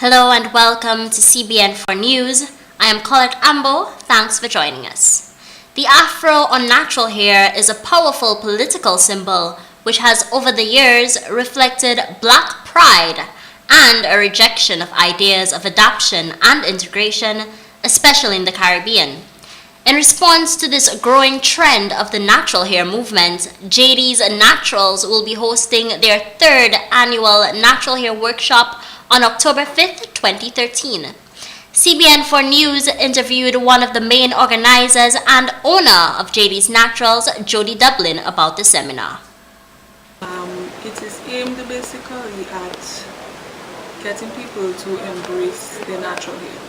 Hello and welcome to Cbn4News. I am Colette Ambo. Thanks for joining us. The afro on natural hair is a powerful political symbol which has over the years reflected Black pride and a rejection of ideas of adoption and integration, especially in the Caribbean. In response to this growing trend of the natural hair movement, Jodie's Naturals will be hosting their third annual natural hair workshop on October 5th, 2013. Cbn4News interviewed one of the main organizers and owner of Jodie's Naturals, Jodie Dublin, about the seminar. It is aimed basically at getting people to embrace their natural hair.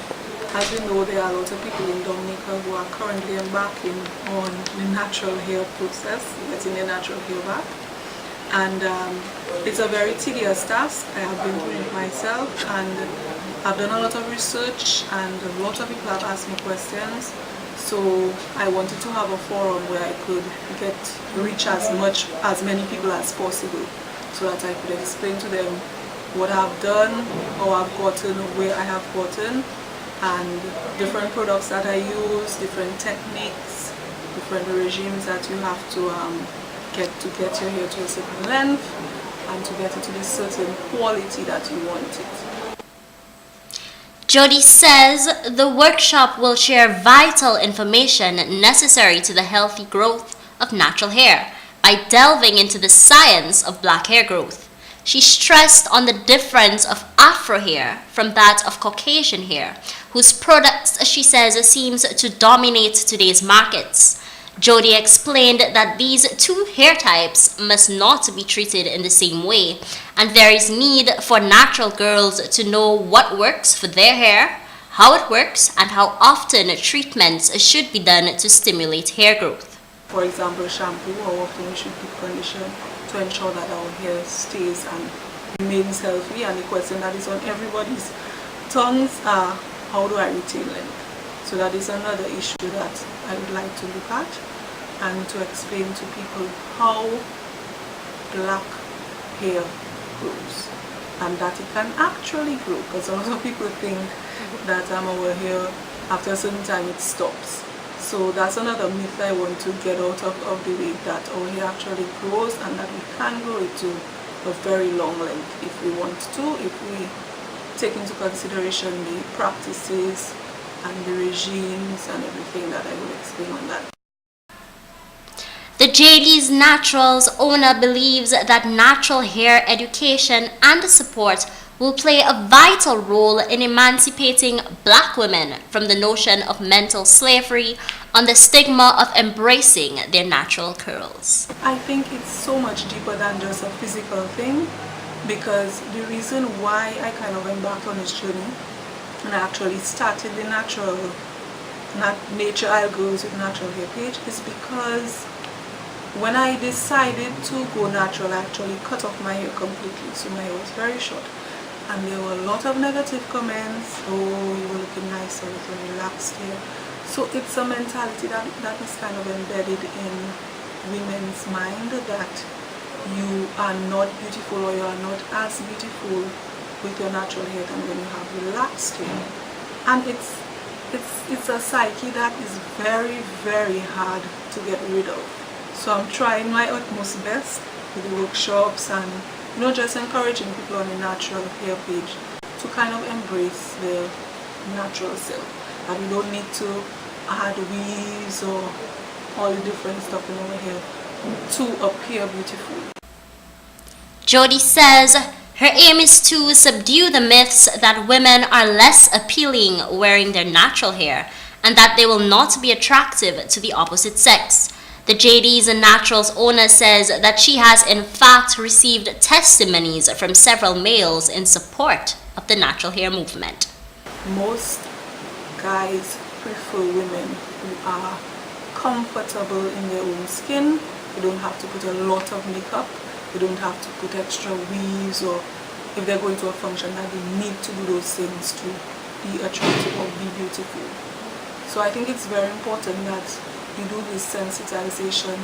As we know, there are a lot of people in Dominica who are currently embarking on the natural hair process, getting their natural hair back. And it's a very tedious task. I have been doing it myself, and I've done a lot of research, and a lot of people have asked me questions. So I wanted to have a forum where I could reach as many people as possible, so that I could explain to them what I've done, how I've gotten, where I have gotten, and different products that I use, different techniques, different regimes that you have to get your hair to a certain length and to get it to the certain quality that you want it. Jodie says the workshop will share vital information necessary to the healthy growth of natural hair by delving into the science of black hair growth. She stressed on the difference of Afro hair from that of Caucasian hair, whose products, she says, seems to dominate today's markets. Jodie explained that these two hair types must not be treated in the same way, and there is need for natural girls to know what works for their hair, how it works, and how often treatments should be done to stimulate hair growth. For example, shampoo, how often we should keep condition to ensure that our hair stays and remains healthy. And the question that is on everybody's tongues are, how do I retain length? So that is another issue that I would like to look at, and to explain to people how black hair grows and that it can actually grow, because a lot of people think that our hair after a certain time it stops. So that's another myth I want to get out of the way, that our hair actually grows and that we can grow it to a very long length if we want to, if we take into consideration the practices and the regimes and everything that I will explain on that. The Jodie's Naturals owner believes that natural hair education and support will play a vital role in emancipating black women from the notion of mental slavery on the stigma of embracing their natural curls. I think it's so much deeper than just a physical thing, because the reason why I kind of embarked on this journey and I actually started the Nature Isle Girls with Natural Hair page is because when I decided to go natural, I actually cut off my hair completely, so my hair was very short. And there were a lot of negative comments, oh, you were looking nicer with your relaxed hair. So it's a mentality that is kind of embedded in women's mind, that you are not beautiful, or you are not as beautiful with your natural hair than when you have relaxed hair. And it's a psyche that is very, very hard to get rid of. So I'm trying my utmost best with the workshops and just encouraging people on the natural hair page to kind of embrace the natural self, that we don't need to add weaves or all the different stuff in our hair to appear beautiful. Jodie says her aim is to subdue the myths that women are less appealing wearing their natural hair and that they will not be attractive to the opposite sex. The Jodie's Naturals owner says that she has in fact received testimonies from several males in support of the natural hair movement. Most guys prefer women who are comfortable in their own skin. They don't have to put a lot of makeup. They don't have to put extra weaves, or if they're going to a function that they need to do those things to be attractive or be beautiful. So I think it's very important that we do this sensitization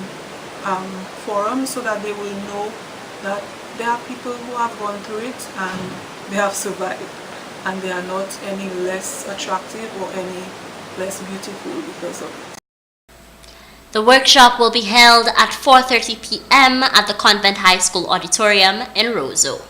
forum, so that they will know that there are people who have gone through it and they have survived. and they are not any less attractive or any less beautiful because of it. The workshop will be held at 4:30 p.m. at the Convent High School Auditorium in Roseau.